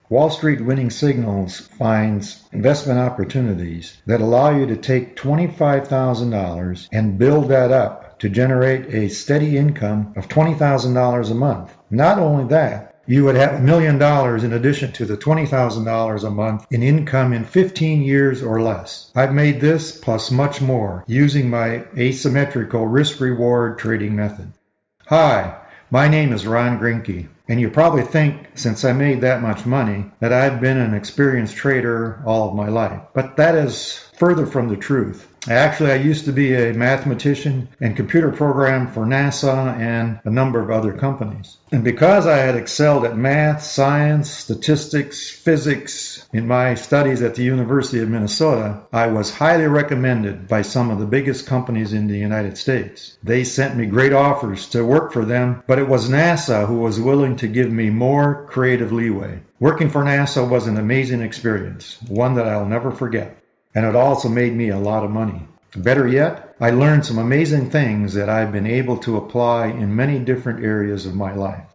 Wall Street Winning Signals finds investment opportunities that allow you to take $25,000 and build that up to generate a steady income of $20,000 a month. Not only that, you would have $1 million in addition to the $20,000 a month in income in 15 years or less. I've made this plus much more using my asymmetrical risk-reward trading method. Hi, my name is Ron Groneke, and you probably think, since I made that much money, that I've been an experienced trader all of my life. But that is further from the truth. Actually, I used to be a mathematician and computer programmer for NASA and a number of other companies. And because I had excelled at math, science, statistics, physics in my studies at the University of Minnesota, I was highly recommended by some of the biggest companies in the United States. They sent me great offers to work for them, but it was NASA who was willing to give me more creative leeway. Working for NASA was an amazing experience, one that I'll never forget. And it also made me a lot of money. Better yet, I learned some amazing things that I've been able to apply in many different areas of my life.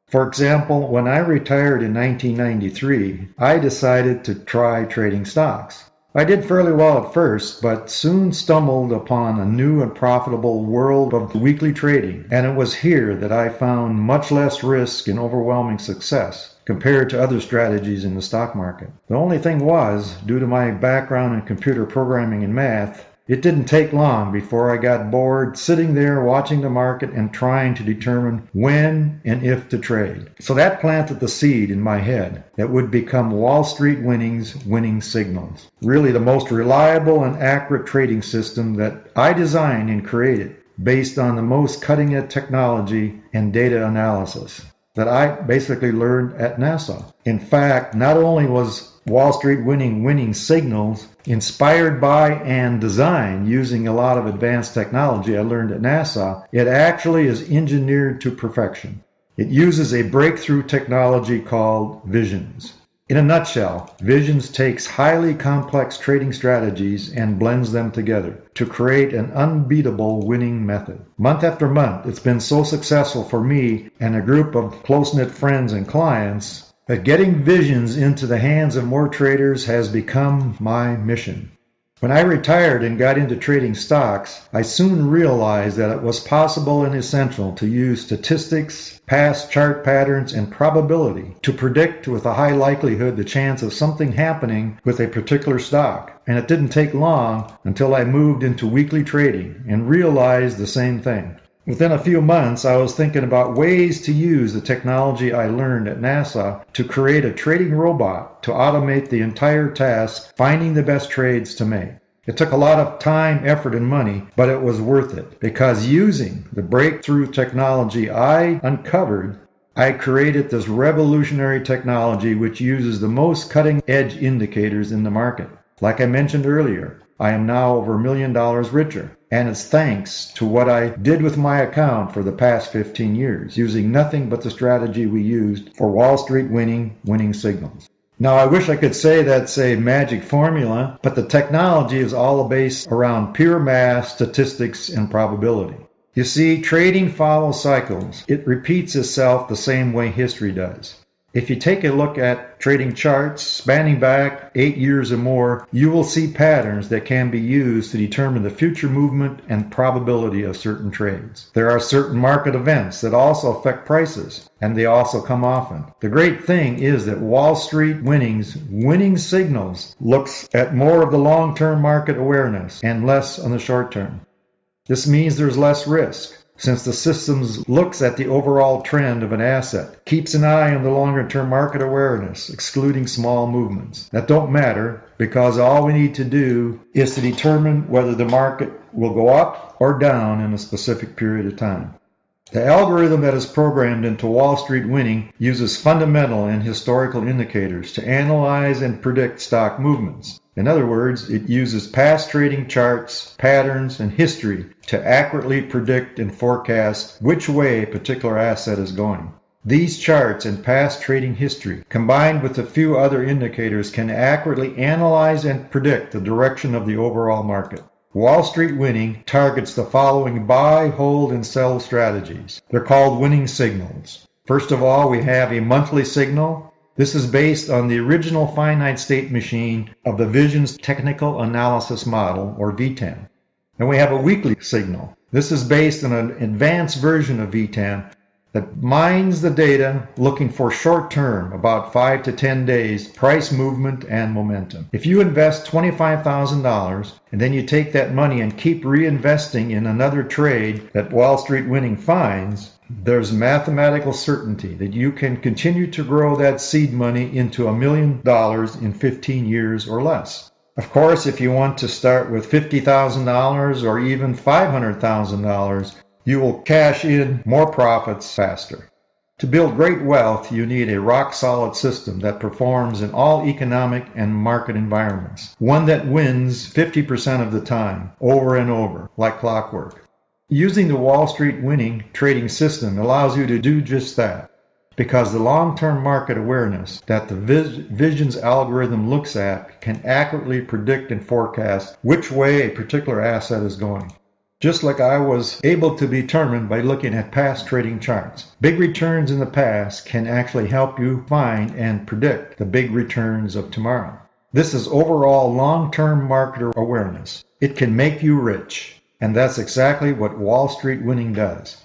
For example, when I retired in 1993, I decided to try trading stocks. I did fairly well at first, but soon stumbled upon a new and profitable world of weekly trading, and it was here that I found much less risk and overwhelming success compared to other strategies in the stock market. The only thing was, due to my background in computer programming and math, it didn't take long before I got bored sitting there watching the market and trying to determine when and if to trade. So that planted the seed in my head that would become Wall Street Winning's Winning Signals. Really the most reliable and accurate trading system that I designed and created based on the most cutting-edge technology and data analysis that I basically learned at NASA. In fact, not only was Wall Street Winning Signals inspired by and designed using a lot of advanced technology I learned at NASA, it actually is engineered to perfection. It uses a breakthrough technology called Visions. In a nutshell, Visions takes highly complex trading strategies and blends them together to create an unbeatable winning method. Month after month, it's been so successful for me and a group of close-knit friends and clients that getting Visions into the hands of more traders has become my mission. When I retired and got into trading stocks, I soon realized that it was possible and essential to use statistics, past chart patterns, and probability to predict with a high likelihood the chance of something happening with a particular stock. And it didn't take long until I moved into weekly trading and realized the same thing. Within a few months, I was thinking about ways to use the technology I learned at NASA to create a trading robot to automate the entire task, finding the best trades to make. It took a lot of time, effort, and money, but it was worth it because using the breakthrough technology I uncovered, I created this revolutionary technology which uses the most cutting-edge indicators in the market. Like I mentioned earlier, I am now over $1 million richer. And it's thanks to what I did with my account for the past 15 years, using nothing but the strategy we used for Wall Street Winning Signals. Now, I wish I could say that's a magic formula, but the technology is all based around pure math, statistics, and probability. You see, trading follows cycles. It repeats itself the same way history does. If you take a look at trading charts spanning back 8 years or more, you will see patterns that can be used to determine the future movement and probability of certain trades. There are certain market events that also affect prices, and they also come often. The great thing is that Wall Street Winning's Winning Signals looks at more of the long-term market awareness and less on the short term. This means there's less risk, since the system looks at the overall trend of an asset, keeps an eye on the longer-term market awareness, excluding small movements. That don't matter because all we need to do is to determine whether the market will go up or down in a specific period of time. The algorithm that is programmed into Wall Street Winning uses fundamental and historical indicators to analyze and predict stock movements. In other words, it uses past trading charts, patterns, and history to accurately predict and forecast which way a particular asset is going. These charts and past trading history, combined with a few other indicators, can accurately analyze and predict the direction of the overall market. Wall Street Winning targets the following buy, hold, and sell strategies. They're called winning signals. First of all, we have a monthly signal, This is based on the original finite state machine of the Vision's Technical Analysis Model, or VTAM. And we have a weekly signal. This is based on an advanced version of VTAM that mines the data looking for short-term, about 5 to 10 days, price movement and momentum. If you invest $25,000 and then you take that money and keep reinvesting in another trade that Wall Street Winning finds, there's mathematical certainty that you can continue to grow that seed money into $1 million in 15 years or less. Of course, if you want to start with $50,000 or even $500,000, you will cash in more profits faster. To build great wealth, you need a rock-solid system that performs in all economic and market environments, one that wins 50% of the time, over and over, like clockwork. Using the Wall Street Winning trading system allows you to do just that, because the long-term market awareness that the Vision's algorithm looks at can accurately predict and forecast which way a particular asset is going. Just like I was able to determine by looking at past trading charts. Big returns in the past can actually help you find and predict the big returns of tomorrow. This is overall long-term market awareness. It can make you rich, and that's exactly what Wall Street Winning does.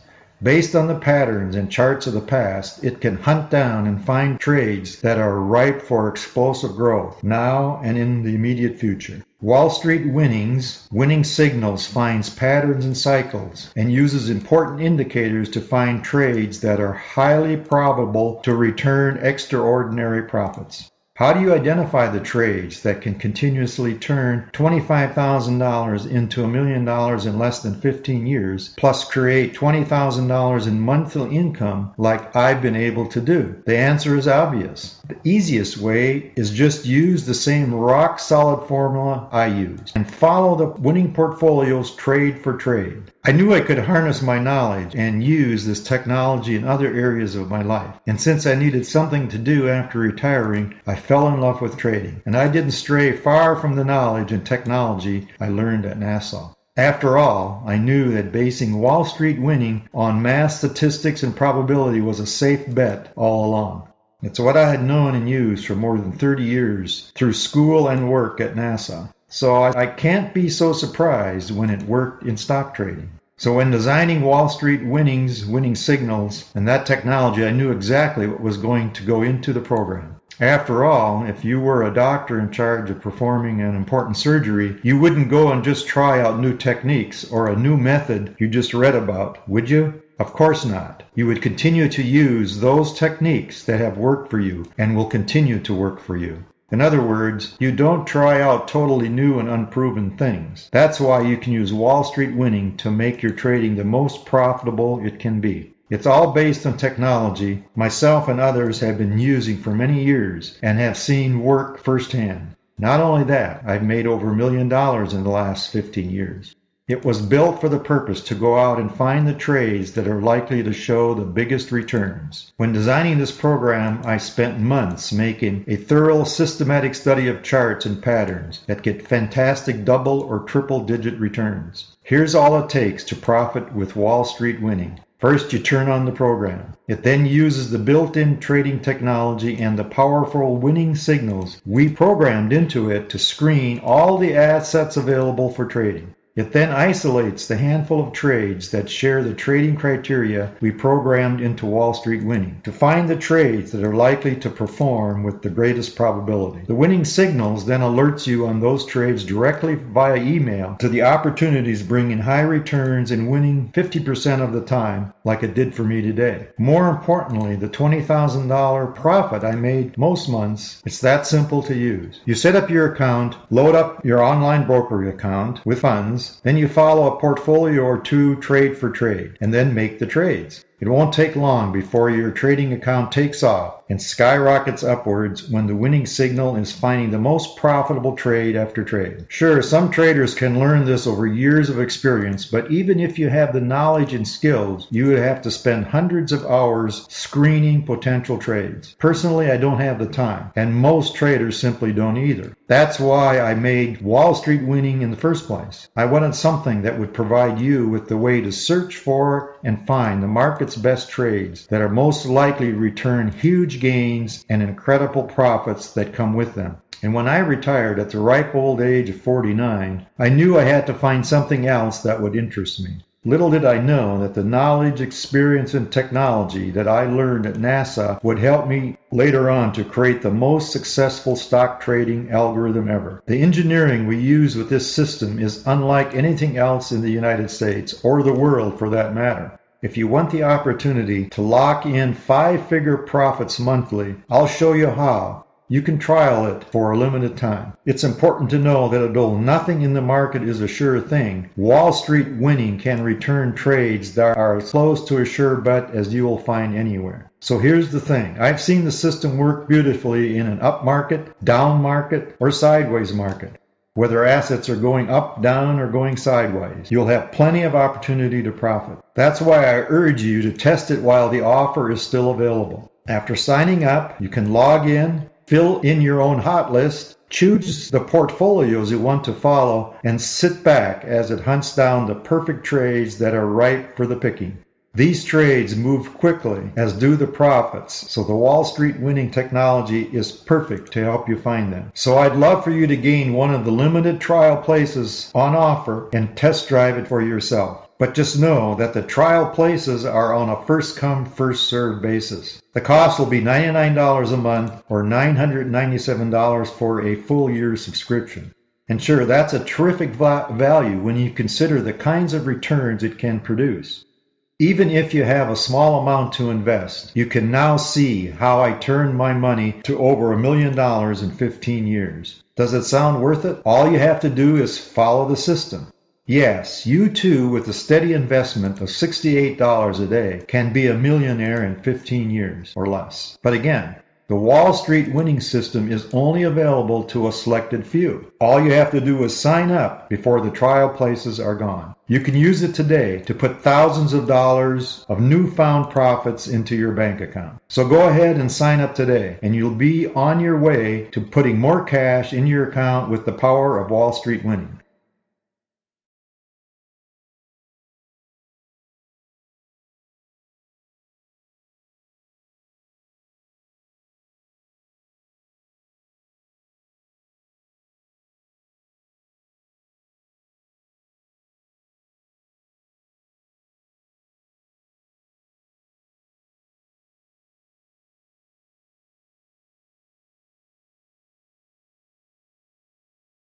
Based on the patterns and charts of the past, it can hunt down and find trades that are ripe for explosive growth now and in the immediate future. Wall Street Winning's winning signals finds patterns and cycles and uses important indicators to find trades that are highly probable to return extraordinary profits. How do you identify the trades that can continuously turn $25,000 into $1 million in less than 15 years, plus create $20,000 in monthly income like I've been able to do? The answer is obvious. The easiest way is just use the same rock-solid formula I use and follow the winning portfolios trade for trade. I knew I could harness my knowledge and use this technology in other areas of my life. And since I needed something to do after retiring, I fell in love with trading. And I didn't stray far from the knowledge and technology I learned at Nassau. After all, I knew that basing Wall Street Winning on math statistics and probability was a safe bet all along. It's what I had known and used for more than 30 years through school and work at Nassau. So I can't be so surprised when it worked in stock trading. So when designing Wall Street Winning's winning signals and that technology, I knew exactly what was going to go into the program. After all, if you were a doctor in charge of performing an important surgery, you wouldn't go and just try out new techniques or a new method you just read about, would you? Of course not. You would continue to use those techniques that have worked for you and will continue to work for you. In other words, you don't try out totally new and unproven things. That's why you can use Wall Street Winning to make your trading the most profitable it can be. It's all based on technology myself and others have been using for many years and have seen work firsthand. Not only that, I've made over $1 million in the last 15 years. It was built for the purpose to go out and find the trades that are likely to show the biggest returns. When designing this program, I spent months making a thorough systematic study of charts and patterns that get fantastic double or triple digit returns. Here's all it takes to profit with Wall Street Winning. First, you turn on the program. It then uses the built-in trading technology and the powerful winning signals we programmed into it to screen all the assets available for trading. It then isolates the handful of trades that share the trading criteria we programmed into Wall Street Winning to find the trades that are likely to perform with the greatest probability. The winning signals then alerts you on those trades directly via email to the opportunities bringing high returns and winning 50% of the time, like it did for me today. More importantly, the $20,000 profit I made most months, it's that simple to use. You set up your account, load up your online broker account with funds, then you follow a portfolio or two trade for trade, and then make the trades. It won't take long before your trading account takes off and skyrockets upwards when the winning signal is finding the most profitable trade after trade. Sure, some traders can learn this over years of experience, but even if you have the knowledge and skills, you would have to spend hundreds of hours screening potential trades. Personally, I don't have the time, and most traders simply don't either. That's why I made Wall Street Winning in the first place. I wanted something that would provide you with the way to search for and find the market market's best trades that are most likely to return huge gains and incredible profits that come with them. And when I retired at the ripe old age of 49, I knew I had to find something else that would interest me. Little did I know that the knowledge, experience, and technology that I learned at NASA would help me later on to create the most successful stock trading algorithm ever. The engineering we use with this system is unlike anything else in the United States, or the world for that matter. If you want the opportunity to lock in 5-figure profits monthly, I'll show you how. You can trial it for a limited time. It's important to know that although nothing in the market is a sure thing, Wall Street winning can return trades that are as close to a sure bet as you will find anywhere. So here's the thing. I've seen the system work beautifully in an up market, down market, or sideways market. Whether assets are going up, down, or going sideways, you'll have plenty of opportunity to profit. That's why I urge you to test it while the offer is still available. After signing up, you can log in, fill in your own hot list, choose the portfolios you want to follow, and sit back as it hunts down the perfect trades that are ripe for the picking. These trades move quickly, as do the profits, so the Wall Street winning technology is perfect to help you find them. So I'd love for you to gain one of the limited trial places on offer and test drive it for yourself. But just know that the trial places are on a first-come, first-served basis. The cost will be $99 a month or $997 for a full year subscription. And sure, that's a terrific value when you consider the kinds of returns it can produce. Even if you have a small amount to invest, you can now see how I turned my money to over $1 million in 15 years. Does it sound worth it? All you have to do is follow the system. Yes, you too, with a steady investment of $68 a day, can be a millionaire in 15 years or less. But again, the Wall Street winning system is only available to a selected few. All you have to do is sign up before the trial places are gone. You can use it today to put thousands of dollars of newfound profits into your bank account. So go ahead and sign up today, and you'll be on your way to putting more cash in your account with the power of Wall Street winning.